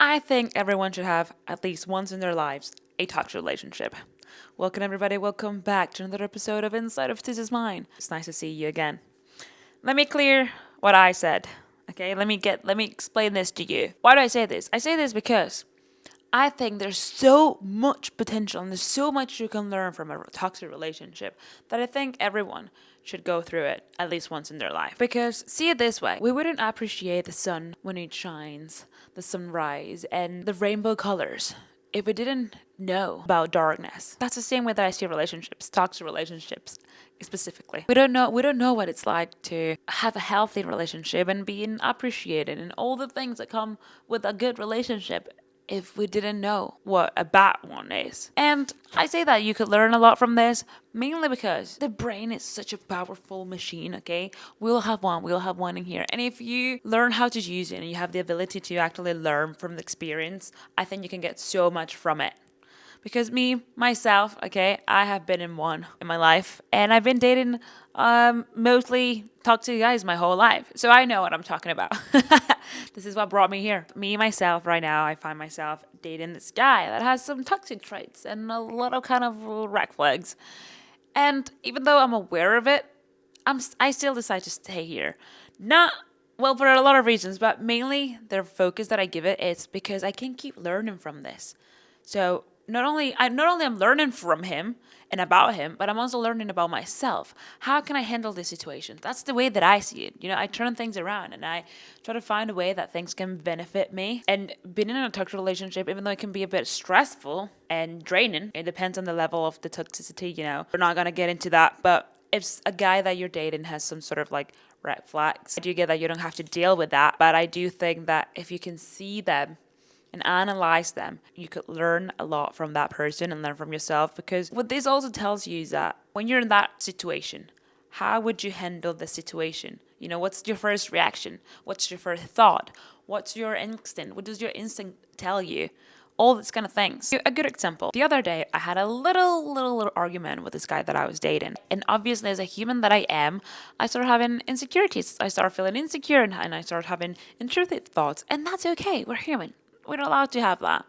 I think everyone should have, at least once in their lives, a toxic relationship. Welcome, everybody. Welcome back to another episode of Inside of This Is Mine. It's nice to see you again. Let me clear what I said. Okay, let me explain this to you. Why do I say this? I say this because I think there's so much potential and there's so much you can learn from a toxic relationship that I think everyone should go through it at least once in their life. Because see it this way, we wouldn't appreciate the sun when it shines, the sunrise, and the rainbow colors if we didn't know about darkness. That's the same way that I see relationships, toxic relationships specifically. We don't know what it's like to have a healthy relationship and being appreciated and all the things that come with a good relationship if we didn't know what a bad one is. And I say that you could learn a lot from this, mainly because the brain is such a powerful machine, okay? We'll have one in here. And if you learn how to use it and you have the ability to actually learn from the experience, I think you can get so much from it. Because myself, okay, I have been in one in my life, and I've been dating mostly toxic guys my whole life. So I know what I'm talking about. This is what brought me here. Myself, right now, I find myself dating this guy that has some toxic traits and a lot of kind of red flags. And even though I'm aware of it, I still decide to stay here. Not well, for a lot of reasons, but mainly the focus that I give it is because I can keep learning from this. So not only I'm learning from him and about him, but I'm also learning about myself. How can I handle this situation? That's the way that I see it. I turn things around and I try to find a way that things can benefit me. And being in a toxic relationship, even though it can be a bit stressful and draining, it depends on the level of the toxicity, We're not going to get into that, but if a guy that you're dating has some sort of like red flags, I do get that you don't have to deal with that, but I do think that if you can see them and analyze them, you could learn a lot from that person and learn from yourself. Because what this also tells you is that when you're in that situation, how would you handle the situation? What's your first reaction? What's your first thought? What's your instinct? What does your instinct tell you? All these kind of things. A good example. The other day, I had a little argument with this guy that I was dating. And obviously, as a human that I am, I started having insecurities. I started feeling insecure and I started having intrusive thoughts. And that's okay. We're human. We're not allowed to have that.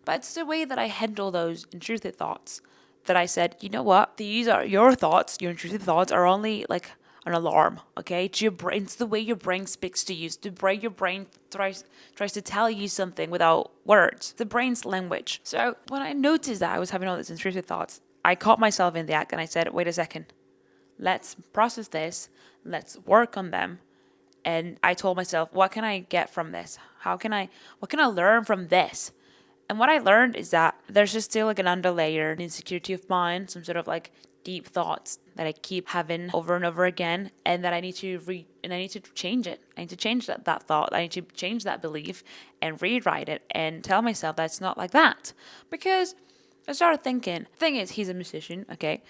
But it's the way that I handle those intrusive thoughts that I said, you know what? These are your thoughts. Your intrusive thoughts are only like an alarm, okay? It's your brain. It's the way your brain speaks to you. It's the way your brain tries to tell you something without words. The brain's language. So when I noticed that I was having all these intrusive thoughts, I caught myself in the act and I said, wait a second. Let's process this. Let's work on them. And I told myself, what can I get from this? What can I learn from this? And what I learned is that there's just still like an underlayer insecurity of mine, some sort of like deep thoughts that I keep having over and over again, and that I need to change it. I need to change that thought. I need to change that belief and rewrite it and tell myself that it's not like that. Because I started thinking, the thing is, he's a musician, okay?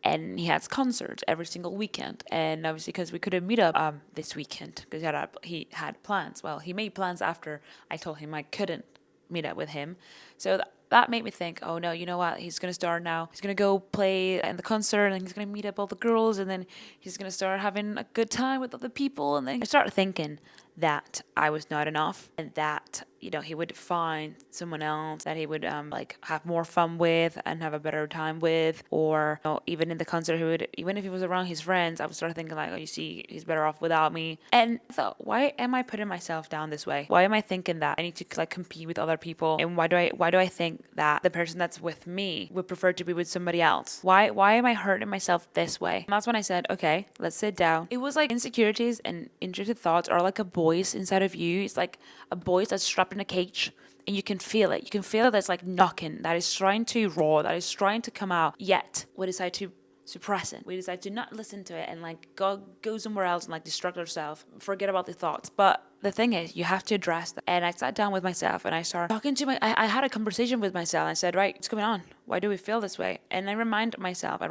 And he has concerts every single weekend. And obviously, because we couldn't meet up this weekend, because he had plans. Well, he made plans after I told him I couldn't meet up with him. So that made me think, oh no, you know what? He's going to start now. He's going to go play in the concert and he's going to meet up all the girls. And then he's going to start having a good time with other people. And then I started thinking that I was not enough and that, he would find someone else that he would have more fun with and have a better time with. Or even in the concert, even if he was around his friends, I would start thinking like, oh, you see, he's better off without me. And I thought, why am I putting myself down this way? Why am I thinking that I need to compete with other people? And why do I think that the person that's with me would prefer to be with somebody else? Why am I hurting myself this way? And that's when I said, okay, let's sit down. It was like insecurities and intrusive thoughts are like a voice inside of you. It's like a voice that's strapped in a cage. And you can feel it. You can feel it that's like knocking, that is trying to roar, that is trying to come out. Yet, we decide to suppress it. We decide to not listen to it and go somewhere else and distract ourselves, forget about the thoughts. But the thing is, you have to address that. And I sat down with myself and I started talking to I had a conversation with myself. I said, right, what's going on? Why do we feel this way? And I reminded myself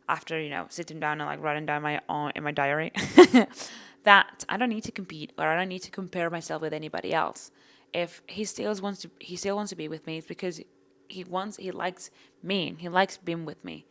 after, sitting down and writing down in my diary that I don't need to compete or I don't need to compare myself with anybody else. If he still wants to be with me, it's because he likes me. He likes being with me.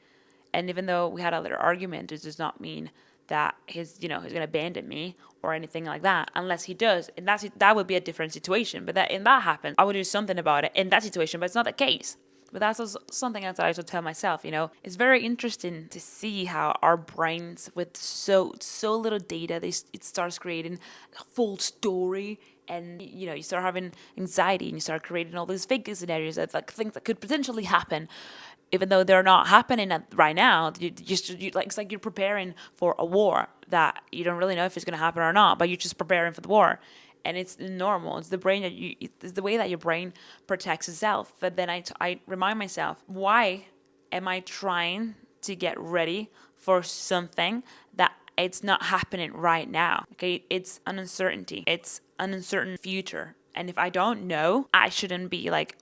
And even though we had a little argument, it does not mean that he's going to abandon me or anything like that, unless he does. And that would be a different situation. But that happens, I would do something about it in that situation, but it's not the case. But that's also something else that I also tell myself, It's very interesting to see how our brains, with so little data, it starts creating a full story. And, you start having anxiety and you start creating all these fake scenarios of like things that could potentially happen, even though they're not happening right now. It's like you're preparing for a war that you don't really know if it's going to happen or not, but you're just preparing for the war. And it's normal. It's it's the way that your brain protects itself. But then I remind myself, why am I trying to get ready for something that it's not happening right now? Okay, it's an uncertainty. It's an uncertain future. And if I don't know, I shouldn't be like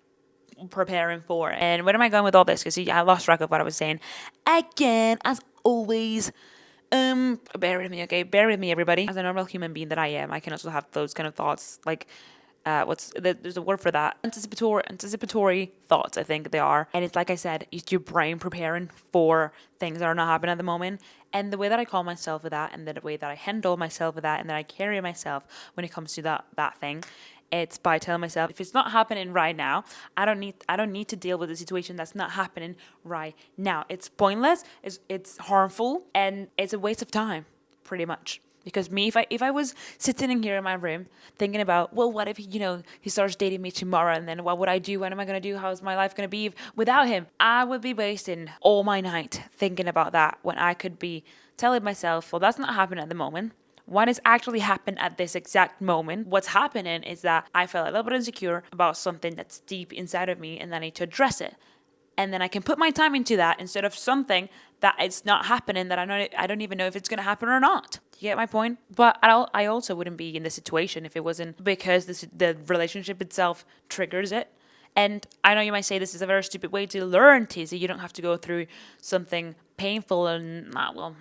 preparing for it. And where am I going with all this? Because I lost track of what I was saying. Again, as always, bear with me, okay? Bear with me, everybody. As a normal human being that I am, I can also have those kind of thoughts. Like, there's a word for that. Anticipatory thoughts, I think they are. And it's like I said, it's your brain preparing for things that are not happening at the moment. And the way that I call myself with that, and the way that I handle myself with that, and that I carry myself when it comes to that thing, it's by telling myself, if it's not happening right now, I don't need to deal with a situation that's not happening right now. It's pointless, it's harmful, and it's a waste of time, pretty much. Because if I was sitting in here in my room thinking about, well, what if he starts dating me tomorrow, and then what would I do? What am I gonna do? How's my life gonna be without him? I would be wasting all my night thinking about that, when I could be telling myself, well, that's not happening at the moment. What has actually happened at this exact moment? What's happening is that I felt a little bit insecure about something that's deep inside of me, and I need to address it. And then I can put my time into that instead of something that it's not happening, that I don't even know if it's going to happen or not. You get my point? But I also wouldn't be in this situation if it wasn't because the relationship itself triggers it. And I know you might say this is a very stupid way to learn, Tizzy. You don't have to go through something painful. And my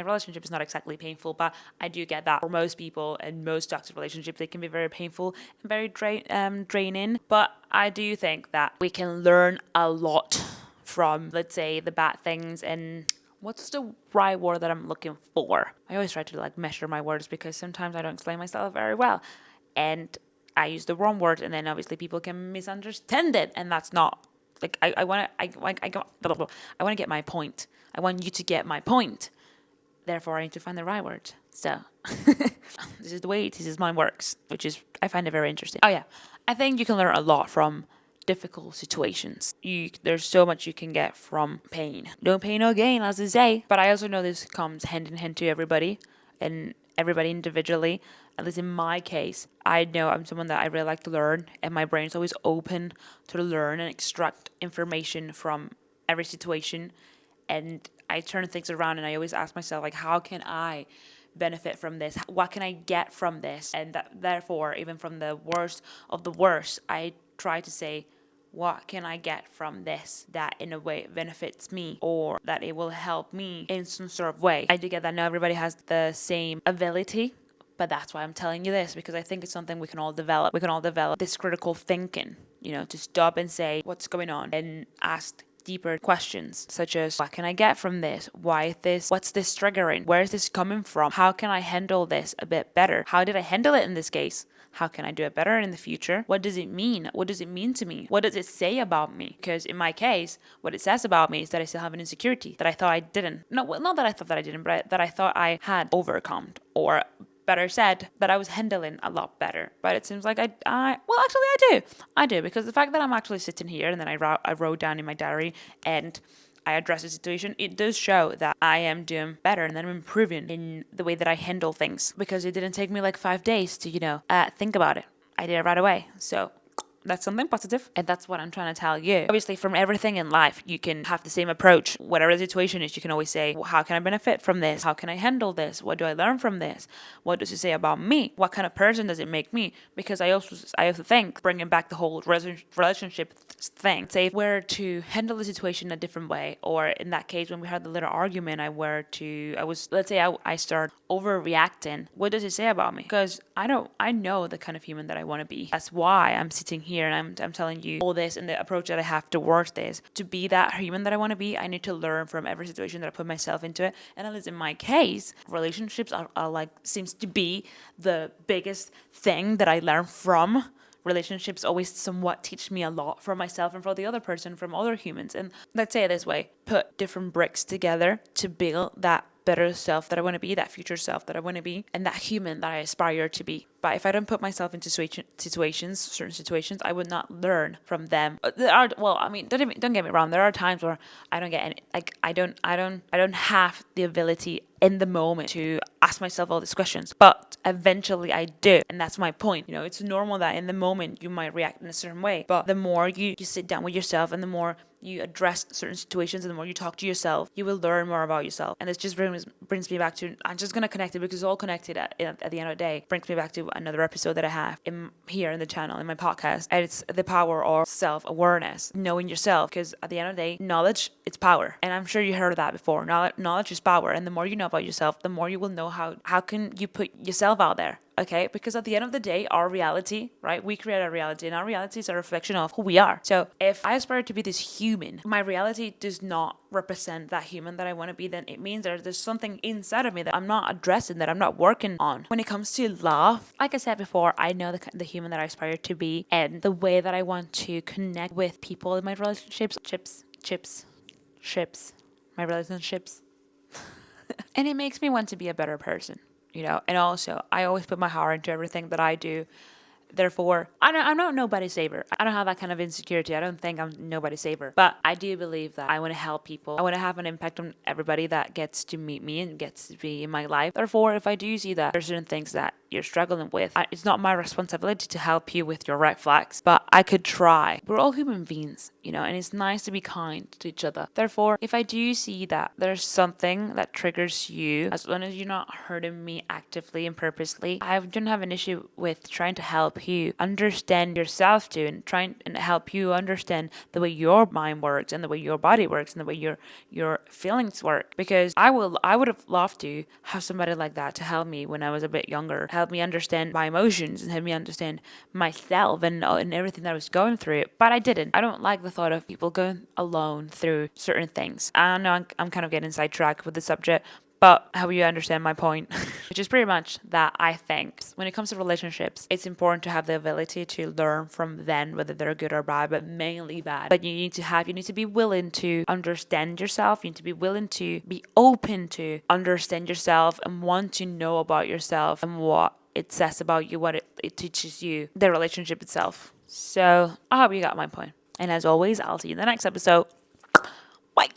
relationship is not exactly painful, but I do get that for most people and most toxic relationships, they can be very painful and very draining. But I do think that we can learn a lot from, let's say, the bad things. And what's the right word that I'm looking for? I always try to measure my words because sometimes I don't explain myself very well. And I use the wrong word, and then obviously people can misunderstand it, and that's not like I want to get my point. I want you to get my point. Therefore, I need to find the right word. So this is the way this is mine works, which is I find it very interesting. Oh yeah, I think you can learn a lot from difficult situations. There's so much you can get from pain. No pain, no gain, as they say. But I also know this comes hand in hand to everybody, and everybody individually. At least in my case, I know I'm someone that I really like to learn, and my brain's always open to learn and extract information from every situation. And I turn things around, and I always ask myself, like, how can I benefit from this? What can I get from this? And therefore, even from the worst of the worst, I try to say, what can I get from this that in a way benefits me, or that it will help me in some sort of way? I do get that not everybody has the same ability, but that's why I'm telling you this, because I think it's something we can all develop. We can all develop this critical thinking, to stop and say, what's going on? And ask deeper questions, such as, what can I get from this? Why this? What's this triggering? Where is this coming from? How can I handle this a bit better? How did I handle it in this case? How can I do it better in the future? What does it mean? What does it mean to me? What does it say about me? Because in my case, what it says about me is that I still have an insecurity that I thought I didn't. No, well, not that I thought that I didn't, but that I thought I had overcome, or better said, that I was handling a lot better. But it seems like I do, because the fact that I'm actually sitting here, and then I wrote down in my diary and I address the situation, it does show that I am doing better and that I'm improving in the way that I handle things, because it didn't take me like 5 days to, think about it. I did it right away. So that's something positive, and that's what I'm trying to tell you. Obviously, from everything in life, you can have the same approach. Whatever the situation is, you can always say, well, how can I benefit from this? How can I handle this? What do I learn from this? What does it say about me? What kind of person does it make me? Because I also think, bringing back the whole relationship thing, say if we're to handle the situation a different way, or in that case, when we had the little argument, I start overreacting. What does it say about me? Because I know the kind of human that I want to be. That's why I'm sitting here here and I'm telling you all this and the approach that I have towards this. To be that human that I want to be, I need to learn from every situation that I put myself into it. And at least in my case, relationships are like, seems to be the biggest thing that I learn from. Relationships always somewhat teach me a lot for myself and for the other person, from other humans. And let's say it this way, put different bricks together to build that better self that I want to be, that future self that I want to be, and that human that I aspire to be. But if I don't put myself into certain situations, I would not learn from them. Don't get me wrong. There are times where I don't get any, like, I don't have the ability in the moment to ask myself all these questions, but eventually I do. And that's my point. It's normal that in the moment you might react in a certain way, but the more you sit down with yourself and the more you address certain situations and the more you talk to yourself, you will learn more about yourself. And this just brings me back to, I'm just going to connect it because it's all connected at the end of the day. Brings me back to another episode that I have here in the channel, in my podcast. And it's the power of self-awareness, knowing yourself. Because at the end of the day, knowledge, it's power. And I'm sure you heard that before. Knowledge is power. And the more you know about yourself, the more you will know how can you put yourself out there. Okay, because at the end of the day, our reality, right? We create our reality, and our reality is a reflection of who we are. So if I aspire to be this human, my reality does not represent that human that I want to be, then it means there's something inside of me that I'm not addressing, that I'm not working on. When it comes to love, like I said before, I know the human that I aspire to be and the way that I want to connect with people in my relationships, my relationships. And it makes me want to be a better person. And also I always put my heart into everything that I do. Therefore, I'm not nobody's saver. I don't have that kind of insecurity. I don't think I'm nobody's saver. But I do believe that I want to help people. I want to have an impact on everybody that gets to meet me and gets to be in my life. Therefore, if I do see that there's certain things that you're struggling with, it's not my responsibility to help you with your red flags, but I could try. We're all human beings, and it's nice to be kind to each other. Therefore, if I do see that there's something that triggers you, as long as you're not hurting me actively and purposely, I don't have an issue with trying to help you understand yourself too, and trying and help you understand the way your mind works and the way your body works and the way your feelings work. Because I would have loved to have somebody like that to help me when I was a bit younger, help me understand my emotions and help me understand myself and everything that I was going through. But I didn't. I don't like the thought of people going alone through certain things. I know I'm kind of getting sidetracked with the subject, but I hope you understand my point, which is pretty much that I think when it comes to relationships, it's important to have the ability to learn from them, whether they're good or bad, but mainly bad. But you need to be willing to understand yourself. You need to be willing to be open to understand yourself and want to know about yourself and what it says about you, what it teaches you, the relationship itself. So I hope you got my point. And as always, I'll see you in the next episode. Bye.